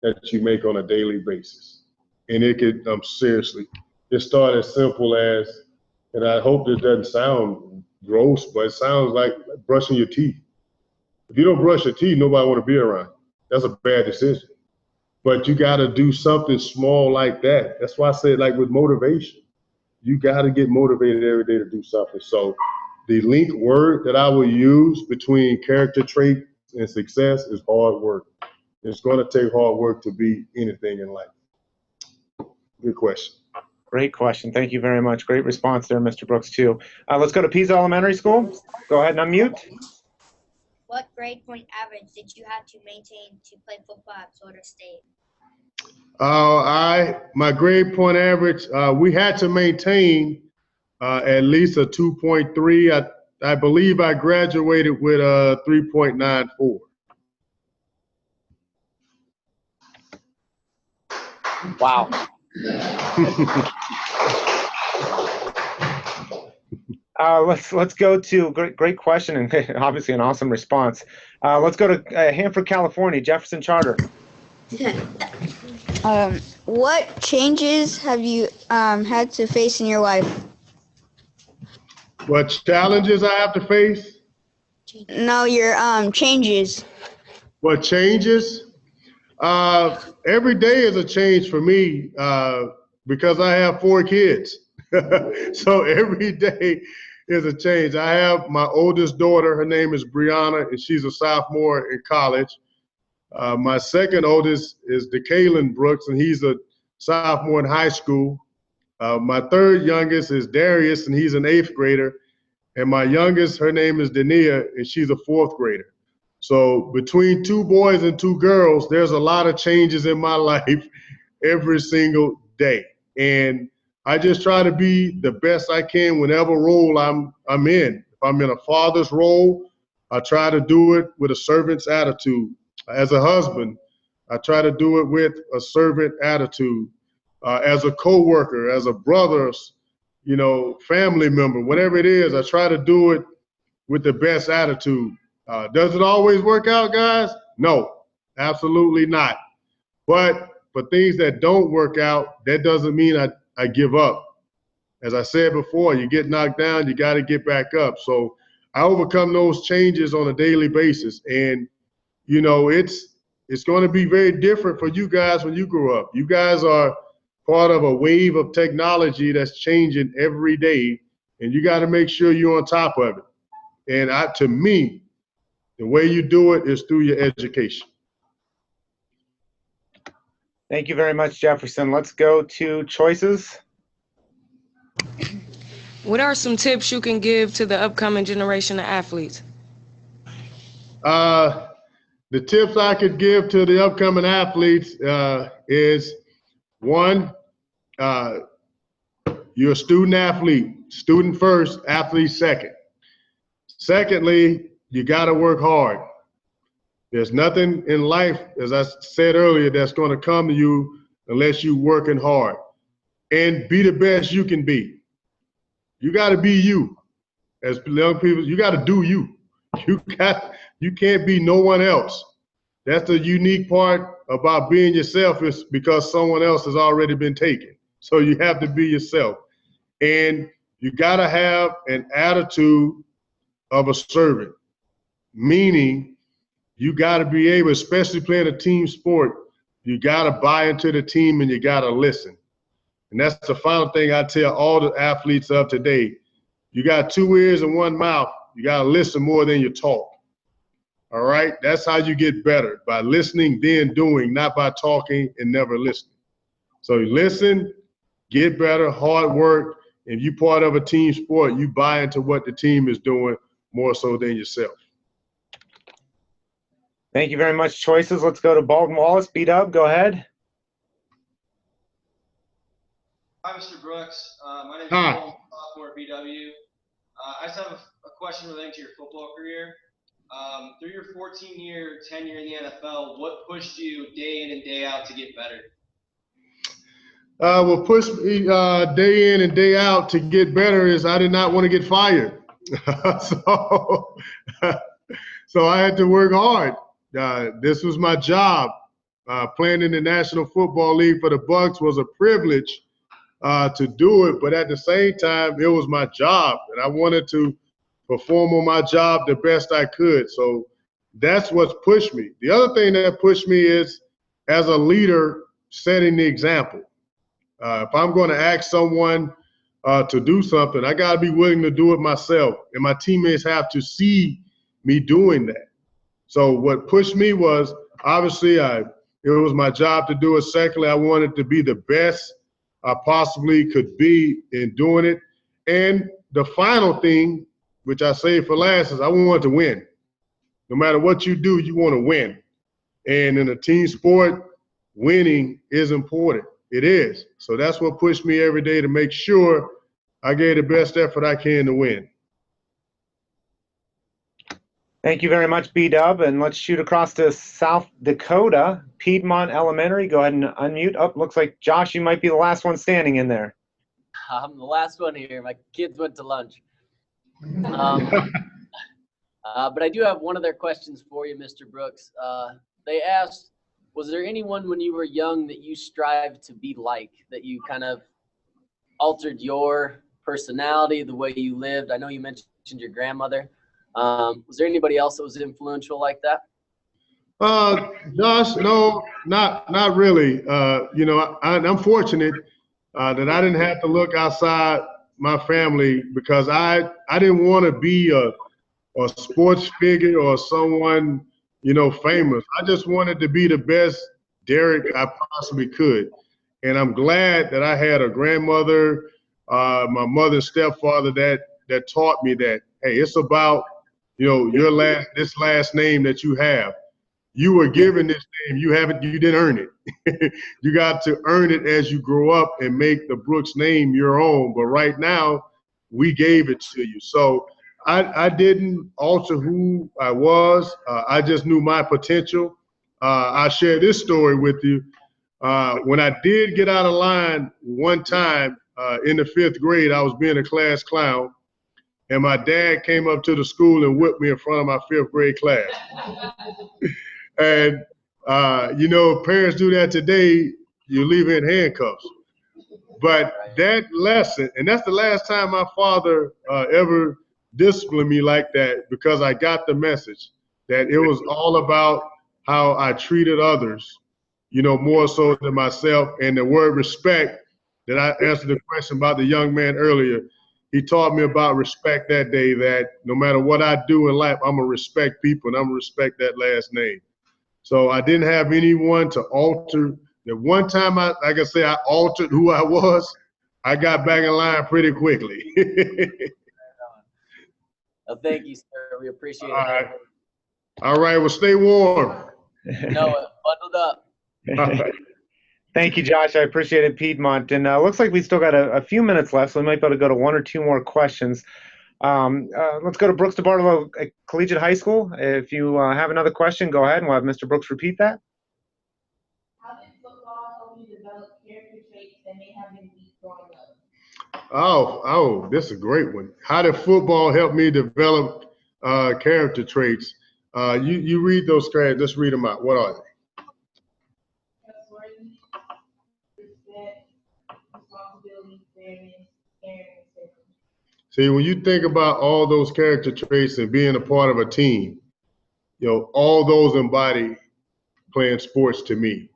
that you make on a daily basis. And it could, seriously, it started as simple as, and I hope this doesn't sound gross, but it sounds like brushing your teeth. If you don't brush your teeth, nobody want to be around. That's a bad decision. But you got to do something small like that. That's why I said, like with motivation, you got to get motivated every day to do something. So the link word that I will use between character trait and success is hard work. It's going to take hard work to be anything in life. Good question. Great question. Thank you very much. Great response there, Mr. Brooks, too. Let's go to Pisa Elementary School. Go ahead and unmute. What grade point average did you have to maintain to play football at Florida State? My grade point average, we had to maintain at least a 2.3. I believe I graduated with a 3.94. Wow. Let's go to great question and obviously an awesome response. Let's go to Hanford, California. Jefferson Charter. What changes have you had to face in your life? What challenges I have to face? No, your changes. What changes? Every day is a change for me because I have 4 kids. So every day is a change. I have my oldest daughter, her name is Brianna, and she's a sophomore in college. My second oldest is DeKalen Brooks, and he's a sophomore in high school. My third youngest is Darius, and he's an 8th grader. And my youngest, her name is Dania, and she's a 4th grader. So between 2 boys and 2 girls, there's a lot of changes in my life every single day. And I just try to be the best I can whenever role I'm in. If I'm in a father's role, I try to do it with a servant's attitude. As a husband, I try to do it with a servant attitude. As a coworker, as a brother, you know, family member, whatever it is, I try to do it with the best attitude. Does it always work out, guys? No, absolutely not. But for things that don't work out, that doesn't mean I give up. As I said before, you get knocked down, you got to get back up. So I overcome those changes on a daily basis. And, you know, it's going to be very different for you guys when you grow up. You guys are part of a wave of technology that's changing every day, and you got to make sure you're on top of it. And to me, the way you do it is through your education. Thank you very much, Jefferson. Let's go to choices. What are some tips you can give to the upcoming generation of athletes? The tips I could give to the upcoming athletes is, one, you're a student athlete. Student first, athlete second. Secondly, you got to work hard. There's nothing in life, as I said earlier, that's going to come to you unless you're working hard. And be the best you can be. You got to be you. As young people, you got to do you. You can't be no one else. That's the unique part about being yourself, is because someone else has already been taken. So you have to be yourself. And you got to have an attitude of a servant, meaning you got to be able, especially playing a team sport, you got to buy into the team and you got to listen. And that's the final thing I tell all the athletes of today. You got 2 ears and 1 mouth. You got to listen more than you talk. All right? That's how you get better, by listening, then doing, not by talking and never listening. So you listen, get better, hard work. If you're part of a team sport, you buy into what the team is doing more so than yourself. Thank you very much, choices. Let's go to Baldwin Wallace. B-Dub, go ahead. Hi, Mr. Brooks. My name is Hi. Paul, sophomore at BW. I just have a question relating to your football career. Through your 14-year tenure in the NFL, what pushed you day in and day out to get better? What pushed me day in and day out to get better is I did not want to get fired. So I had to work hard. This was my job. Playing in the National Football League for the Bucks was a privilege to do it, but at the same time, it was my job, and I wanted to perform on my job the best I could. So that's what's pushed me. The other thing that pushed me is, as a leader, setting the example. If I'm going to ask someone to do something, I got to be willing to do it myself, and my teammates have to see me doing that. So what pushed me was, obviously, it was my job to do it. Secondly, I wanted to be the best I possibly could be in doing it. And the final thing, which I saved for last, is I wanted to win. No matter what you do, you want to win. And in a team sport, winning is important. It is. So that's what pushed me every day, to make sure I gave the best effort I can to win. Thank you very much, B-Dub. And let's shoot across to South Dakota, Piedmont Elementary. Go ahead and unmute. Oh, looks like, Josh, you might be the last one standing in there. I'm the last one here. My kids went to lunch. But I do have one of their questions for you, Mr. Brooks. They asked, was there anyone when you were young that you strived to be like, that you kind of altered your personality, the way you lived? I know you mentioned your grandmother. Was there anybody else that was influential like that? Josh, no, not really. You know, I'm fortunate that I didn't have to look outside my family, because I didn't want to be a sports figure or someone, you know, famous. I just wanted to be the best Derrick I possibly could. And I'm glad that I had a grandmother, my mother's stepfather, that taught me that, hey, it's about, you know, this last name that you have. You were given this name. You didn't earn it. You got to earn it as you grow up and make the Brooks name your own. But right now, we gave it to you. So I didn't alter who I was. I just knew my potential. I'll share this story with you. When I did get out of line one time in the 5th grade, I was being a class clown. And my dad came up to the school and whipped me in front of my 5th grade class. And, you know, parents do that today, you leave in handcuffs. But that lesson, and that's the last time my father ever disciplined me like that, because I got the message that it was all about how I treated others, more so than myself. And the word respect, that I answered the question about the young man earlier, he taught me about respect that day, that no matter what I do in life, I'm going to respect people and I'm going to respect that last name. So I didn't have anyone to alter. The one time, I altered who I was, I got back in line pretty quickly. Well, thank you, sir. We appreciate it. All right. All right. Well, stay warm. No, bundled up. All right. Thank you, Josh. I appreciate it, Piedmont. And looks like we still got a few minutes left, so we might be able to go to one or two more questions. Let's go to Brooks DeBartolo Collegiate High School. If you have another question, go ahead, and we'll have Mr. Brooks repeat that. How did football help you develop character traits that may have been weak growing up? Oh, this is a great one. How did football help me develop character traits? You read those characters. Let's read them out. What are they? Trustworthy, respect, responsibility, fairness, caring, and sympathy. See, when you think about all those character traits and being a part of a team, all those embody playing sports to me.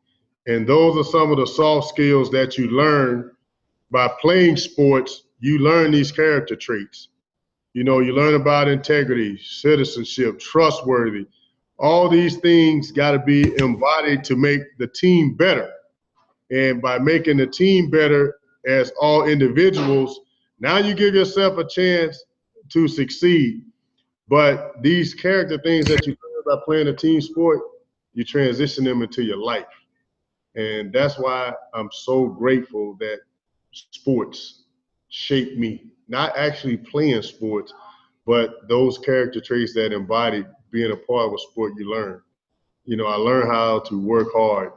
And those are some of the soft skills that you learn by playing sports. You learn these character traits. You learn about integrity, citizenship, trustworthy. All these things got to be embodied to make the team better. And by making the team better as all individuals, now you give yourself a chance to succeed. But these character things that you learn by playing a team sport, you transition them into your life. And that's why I'm so grateful that sports shaped me. Not actually playing sports, but those character traits that embody being a part of a sport you learn. I learned how to work hard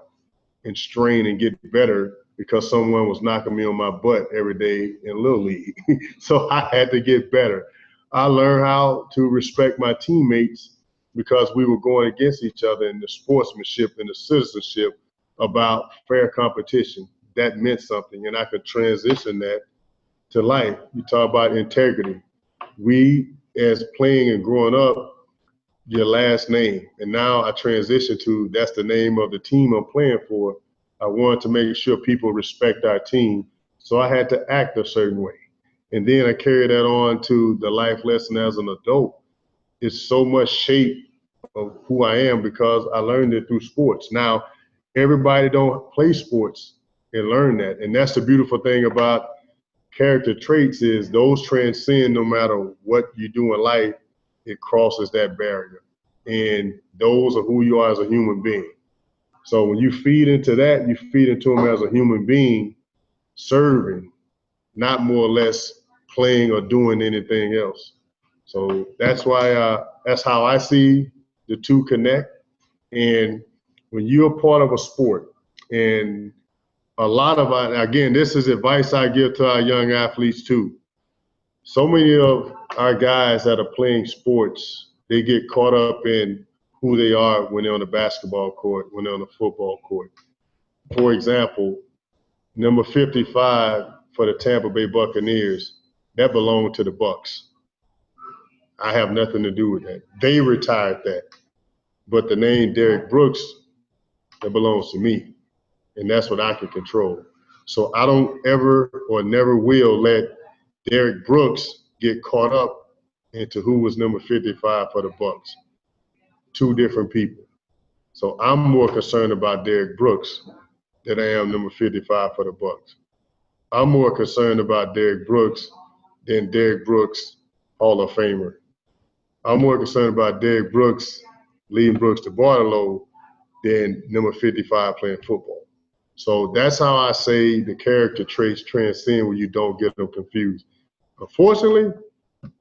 and strain and get better because someone was knocking me on my butt every day in Little League. So I had to get better. I learned how to respect my teammates because we were going against each other in the sportsmanship and the citizenship about fair competition. That meant something, and I could transition that to life. You talk about integrity. We, as playing and growing up, your last name. And now I transition to that's the name of the team I'm playing for. I wanted to make sure people respect our team. So I had to act a certain way. And then I carry that on to the life lesson as an adult. It's so much shape of who I am because I learned it through sports. Now, everybody don't play sports and learn that. And that's the beautiful thing about character traits is those transcend no matter what you do in life. It crosses that barrier. And those are who you are as a human being. So when you feed into that, you feed into them as a human being, serving, not more or less playing or doing anything else. So that's why, that's how I see the two connect. And when you're a part of a sport, and a lot of, again, this is advice I give to our young athletes too. So many of our guys that are playing sports, they get caught up in who they are when they're on the basketball court, when they're on the football court. For example, number 55 for the Tampa Bay Buccaneers, that belonged to the Bucs. I have nothing to do with that. They retired that. But the name Derrick Brooks, that belongs to me. And that's what I can control. So I don't ever or never will let Derrick Brooks get caught up into who was number 55 for the Bucs. Two different people. So I'm more concerned about Derrick Brooks than I am number 55 for the Bucs. I'm more concerned about Derrick Brooks than Derrick Brooks, Hall of Famer. I'm more concerned about Derrick Brooks leading Brooks to Bartolo than number 55 playing football. So that's how I say the character traits transcend when you don't get them confused. Unfortunately,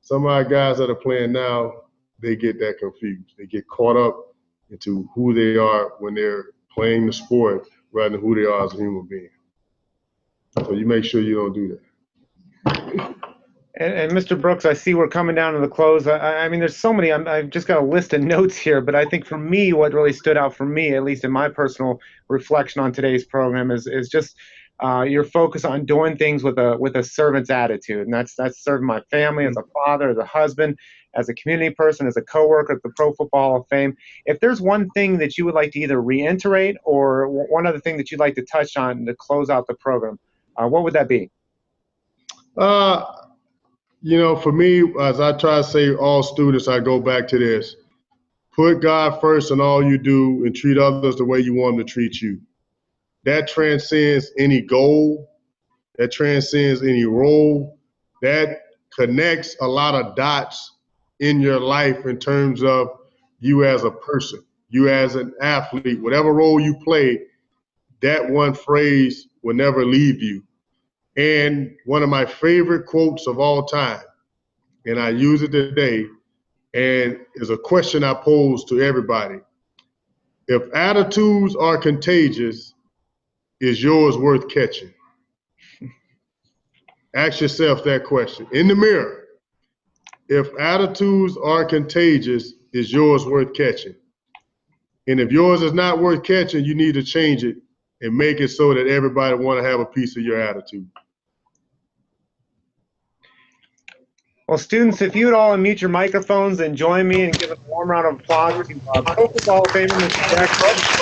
some of our guys that are playing now, they get that confused. They get caught up into who they are when they're playing the sport rather than who they are as a human being. So you make sure you don't do that. And Mr. Brooks, I see we're coming down to the close. I mean, there's so many. I've just got a list of notes here, but I think for me, what really stood out for me, at least in my personal reflection on today's program, is just you're focused on doing things with a servant's attitude, and that's serving my family as a father, as a husband, as a community person, as a coworker at the Pro Football Hall of Fame. If there's one thing that you would like to either reiterate or one other thing that you'd like to touch on to close out the program, what would that be? For me, as I try to say all students, I go back to this. Put God first in all you do and treat others the way you want them to treat you. That transcends any goal. That transcends any role. That connects a lot of dots in your life in terms of you as a person, you as an athlete, whatever role you play, that one phrase will never leave you. And one of my favorite quotes of all time, and I use it today, and is a question I pose to everybody. If attitudes are contagious, is yours worth catching? Ask yourself that question in the mirror. If attitudes are contagious, is yours worth catching? And if yours is not worth catching, you need to change it and make it so that everybody want to have a piece of your attitude. Well, students, if you would all unmute your microphones and join me and give a warm round of applause to Pro Football Hall of Famer, Mr. Derrick Brooks.